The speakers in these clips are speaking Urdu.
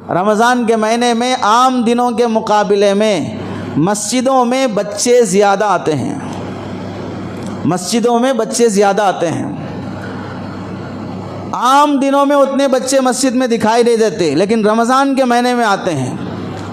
رمضان کے مہینے میں عام دنوں کے مقابلے میں مسجدوں میں بچے زیادہ آتے ہیں، مسجدوں میں بچے زیادہ آتے ہیں۔ عام دنوں میں اتنے بچے مسجد میں دکھائی نہیں دیتے، لیکن رمضان کے مہینے میں آتے ہیں۔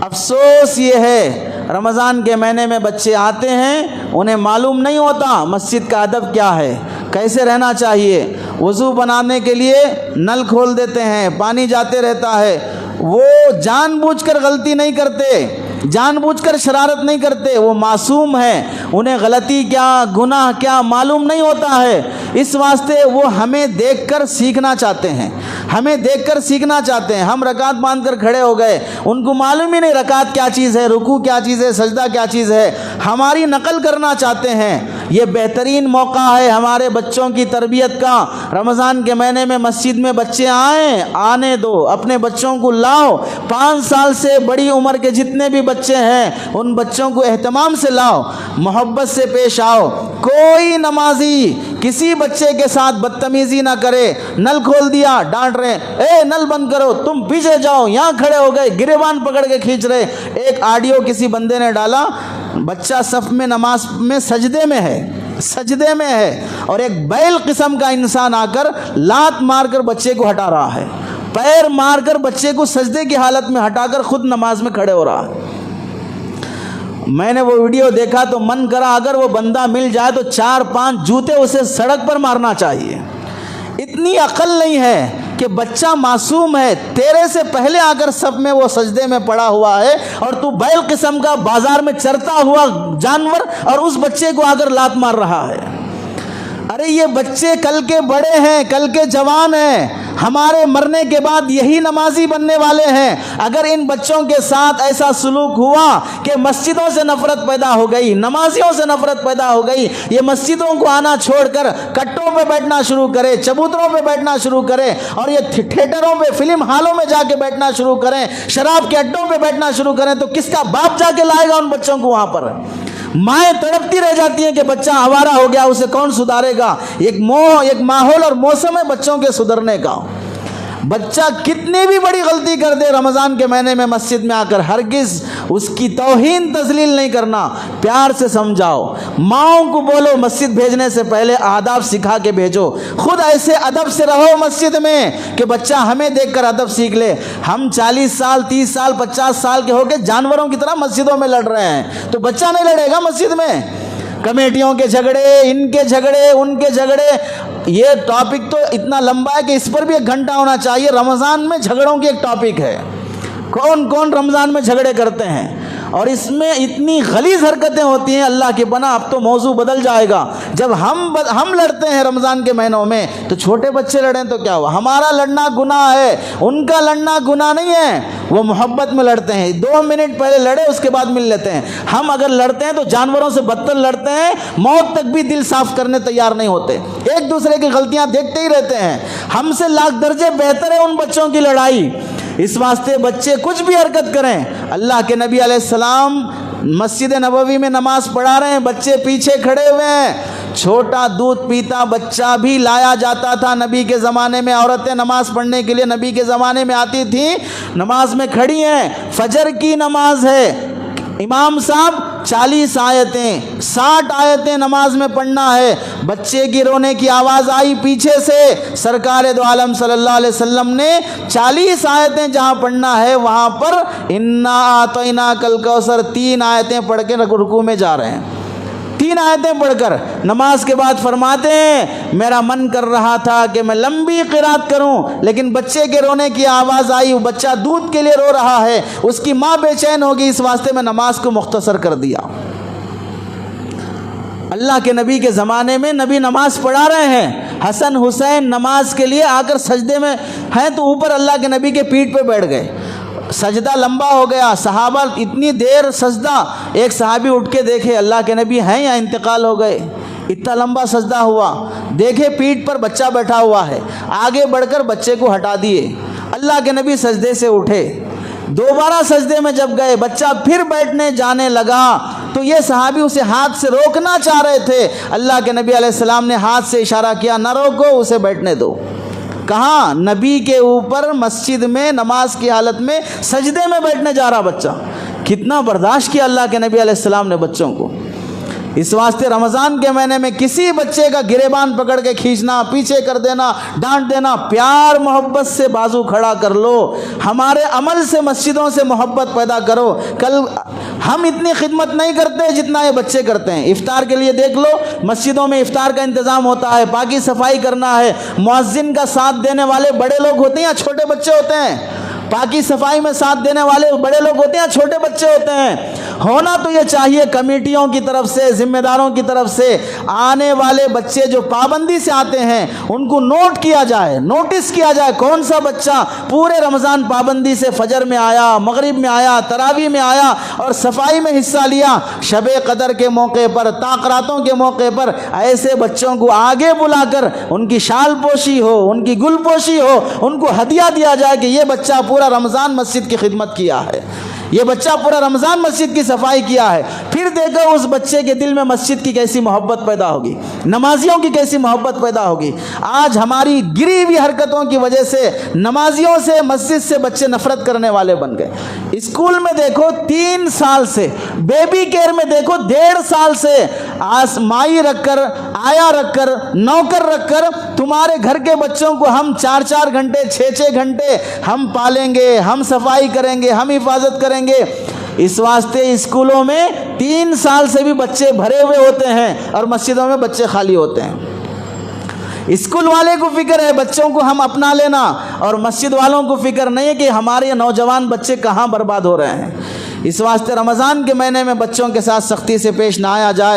افسوس یہ ہے رمضان کے مہینے میں بچے آتے ہیں، انہیں معلوم نہیں ہوتا مسجد کا ادب کیا ہے، کیسے رہنا چاہیے۔ وضو بنانے کے لیے نل کھول دیتے ہیں، پانی جاتے رہتا ہے۔ وہ جان بوجھ کر غلطی نہیں کرتے، جان بوجھ کر شرارت نہیں کرتے، وہ معصوم ہیں، انہیں غلطی کیا گناہ کیا معلوم نہیں ہوتا ہے۔ اس واسطے وہ ہمیں دیکھ کر سیکھنا چاہتے ہیں، ہمیں دیکھ کر سیکھنا چاہتے ہیں۔ ہم رکعت باندھ کر کھڑے ہو گئے، ان کو معلوم ہی نہیں رکعت کیا چیز ہے، رکوع کیا چیز ہے، سجدہ کیا چیز ہے، ہماری نقل کرنا چاہتے ہیں۔ یہ بہترین موقع ہے ہمارے بچوں کی تربیت کا۔ رمضان کے مہینے میں مسجد میں بچے آئیں، آنے دو، اپنے بچوں کو لاؤ۔ 5 سال سے بڑی عمر کے جتنے بھی بچے ہیں ان بچوں کو اہتمام سے لاؤ، محبت سے پیش آؤ۔ کوئی نمازی کسی بچے کے ساتھ بدتمیزی نہ کرے۔ نل کھول دیا، ڈانٹ رہے ہیں، اے نل بند کرو، تم پیچھے جاؤ، یہاں کھڑے ہو گئے، گریبان پکڑ کے کھینچ رہے۔ ایک آڈیو کسی بندے نے ڈالا، بچہ صف میں نماز میں سجدے میں ہے اور ایک بیل قسم کا انسان آ کر لات مار کر بچے کو ہٹا رہا ہے، پیر مار کر بچے کو سجدے کی حالت میں ہٹا کر خود نماز میں کھڑے ہو رہا ہے۔ میں نے وہ ویڈیو دیکھا تو من کرا اگر وہ بندہ مل جائے تو 4-5 جوتے اسے سڑک پر مارنا چاہیے۔ اتنی عقل نہیں ہے کہ بچہ معصوم ہے، تیرے سے پہلے آ کر صف میں وہ سجدے میں پڑا ہوا ہے اور تو بیل قسم کا بازار میں چرتا ہوا جانور اور اس بچے کو آ کر لات مار رہا ہے۔ ارے یہ بچے کل کے بڑے ہیں، کل کے جوان ہیں، ہمارے مرنے کے بعد یہی نمازی بننے والے ہیں۔ اگر ان بچوں کے ساتھ ایسا سلوک ہوا کہ مسجدوں سے نفرت پیدا ہو گئی، نمازیوں سے نفرت پیدا ہو گئی، یہ مسجدوں کو آنا چھوڑ کر کٹوں پہ بیٹھنا شروع کرے، چبوتروں پہ بیٹھنا شروع کرے اور یہ تھیٹروں پہ فلم ہالوں میں جا کے بیٹھنا شروع کریں، شراب کے اڈوں پہ بیٹھنا شروع کریں، تو کس کا باپ جا کے لائے گا ان بچوں کو وہاں پر؟ مائیں تڑپتی رہ جاتی ہیں کہ بچہ آوارہ ہو گیا، اسے کون سدھارے گا؟ ایک ماحول اور موسم ہے بچوں کے سدھرنے کا۔ بچہ کتنی بھی بڑی غلطی کر دے رمضان کے مہینے میں مسجد میں آ کر ہرگز اس کی توہین تذلیل نہیں کرنا، پیار سے سمجھاؤ۔ ماؤں کو بولو مسجد بھیجنے سے پہلے آداب سکھا کے بھیجو، خود ایسے ادب سے رہو مسجد میں کہ بچہ ہمیں دیکھ کر ادب سیکھ لے۔ ہم 40 سال 30 سال 50 سال کے ہو کے جانوروں کی طرح مسجدوں میں لڑ رہے ہیں، تو بچہ نہیں لڑے گا مسجد میں؟ کمیٹیوں کے جھگڑے، ان کے جھگڑے، ان کے جھگڑے، یہ ٹاپک تو اتنا لمبا ہے کہ اس پر بھی 1 گھنٹہ ہونا چاہیے۔ رمضان میں جھگڑوں کی ایک ٹاپک ہے، کون کون رمضان میں جھگڑے کرتے ہیں اور اس میں اتنی غلیظ حرکتیں ہوتی ہیں، اللہ کی پناہ۔ اب تو موضوع بدل جائے گا۔ جب ہم لڑتے ہیں رمضان کے مہینوں میں تو چھوٹے بچے لڑیں تو کیا ہوا؟ ہمارا لڑنا گناہ ہے، ان کا لڑنا گناہ نہیں ہے، وہ محبت میں لڑتے ہیں۔ 2 منٹ پہلے لڑے، اس کے بعد مل لیتے ہیں۔ ہم اگر لڑتے ہیں تو جانوروں سے بدتر لڑتے ہیں، موت تک بھی دل صاف کرنے تیار نہیں ہوتے، ایک دوسرے کی غلطیاں دیکھتے ہی رہتے ہیں۔ ہم سے لاکھ درجے بہتر ہے ان بچوں کی لڑائی۔ اس واسطے بچے کچھ بھی حرکت کریں، اللہ کے نبی علیہ السلام مسجد نبوی میں نماز پڑھا رہے ہیں، بچے پیچھے کھڑے ہوئے ہیں، چھوٹا دودھ پیتا بچہ بھی لایا جاتا تھا نبی کے زمانے میں۔ عورتیں نماز پڑھنے کے لیے نبی کے زمانے میں آتی تھیں، نماز میں کھڑی ہیں، فجر کی نماز ہے، امام صاحب 40 آیتیں 60 آیتیں نماز میں پڑھنا ہے۔ بچے کی رونے کی آواز آئی پیچھے سے، سرکار دو عالم صلی اللہ علیہ وسلم نے 40 آیتیں جہاں پڑھنا ہے وہاں پر انا اعطیناک الکوثر 3 آیتیں پڑھ کے رکوع میں جا رہے ہیں۔ 3 آیتیں پڑھ کر نماز کے بعد فرماتے ہیں میرا من کر رہا تھا کہ میں لمبی قرات کروں، لیکن بچے کے رونے کی آواز آئی، وہ بچہ دودھ کے لیے رو رہا ہے، اس کی ماں بے چین ہوگی، اس واسطے میں نماز کو مختصر کر دیا۔ اللہ کے نبی کے زمانے میں نبی نماز پڑھا رہے ہیں، حسن حسین نماز کے لیے آ کر سجدے میں ہیں تو اوپر اللہ کے نبی کے پیٹھ پہ بیٹھ گئے، سجدہ لمبا ہو گیا، صحابہ اتنی دیر سجدہ، ایک صحابی اٹھ کے دیکھے اللہ کے نبی ہیں یا انتقال ہو گئے، اتنا لمبا سجدہ ہوا، دیکھے پیٹھ پر بچہ بیٹھا ہوا ہے، آگے بڑھ کر بچے کو ہٹا دیے، اللہ کے نبی سجدے سے اٹھے، دوبارہ سجدے میں جب گئے بچہ پھر بیٹھنے جانے لگا تو یہ صحابی اسے ہاتھ سے روکنا چاہ رہے تھے، اللہ کے نبی علیہ السلام نے ہاتھ سے اشارہ کیا نہ روکو، اسے بیٹھنے دو۔ کہاں؟ نبی کے اوپر مسجد میں نماز کی حالت میں سجدے میں بیٹھنے جا رہا بچہ. کتنا برداشت کیا اللہ کے نبی علیہ السلام نے بچوں کو. اس واسطے رمضان کے مہینے میں کسی بچے کا گریبان پکڑ کے کھینچنا، پیچھے کر دینا، ڈانٹ دینا، پیار محبت سے بازو کھڑا کر لو. ہمارے عمل سے مسجدوں سے محبت پیدا کرو. کل ہم اتنی خدمت نہیں کرتے جتنا یہ بچے کرتے ہیں. افطار کے لیے دیکھ لو، مسجدوں میں افطار کا انتظام ہوتا ہے، پاکی صفائی کرنا ہے، مؤذن کا ساتھ دینے والے بڑے لوگ ہوتے ہیں یا چھوٹے بچے ہوتے ہیں؟ پاکی صفائی میں ساتھ دینے والے بڑے لوگ ہوتے ہیں یا چھوٹے بچے ہوتے ہیں؟ ہونا تو یہ چاہیے کمیٹیوں کی طرف سے، ذمہ داروں کی طرف سے، آنے والے بچے جو پابندی سے آتے ہیں ان کو نوٹ کیا جائے، نوٹس کیا جائے کون سا بچہ پورے رمضان پابندی سے فجر میں آیا، مغرب میں آیا، تراویح میں آیا اور صفائی میں حصہ لیا. شب قدر کے موقع پر، طاقراتوں کے موقع پر ایسے بچوں کو آگے بلا کر ان کی شال پوشی ہو، ان کی گل پوشی ہو، ان کو ہدیہ دیا جائے کہ یہ بچہ پورا رمضان مسجد کی خدمت کیا ہے، یہ بچہ پورا رمضان مسجد کی صفائی کیا ہے. پھر دیکھو اس بچے کے دل میں مسجد کی کیسی محبت پیدا ہوگی، نمازیوں کی کیسی محبت پیدا ہوگی. آج ہماری گری ہوئی حرکتوں کی وجہ سے نمازیوں سے، مسجد سے بچے نفرت کرنے والے بن گئے. اسکول میں دیکھو 3 سال سے، بیبی کیئر میں دیکھو 1.5 سال سے مائی رکھ کر، آیا رکھ کر، نوکر رکھ کر تمہارے گھر کے بچوں کو ہم 4 گھنٹے 6 گھنٹے ہم پالیں گے، ہم صفائی کریں گے، ہم حفاظت کریں گے. اس واسطے اسکولوں میں 3 سال سے بھی بچے بھرے ہوئے ہوتے ہیں اور مسجدوں میں بچے خالی ہوتے ہیں. اسکول والے کو فکر ہے بچوں کو ہم اپنا لینا، اور مسجد والوں کو فکر نہیں ہے کہ ہمارے نوجوان بچے کہاں برباد ہو رہے ہیں. اس واسطے رمضان کے مہینے میں بچوں کے ساتھ سختی سے پیش نہ آیا جائے.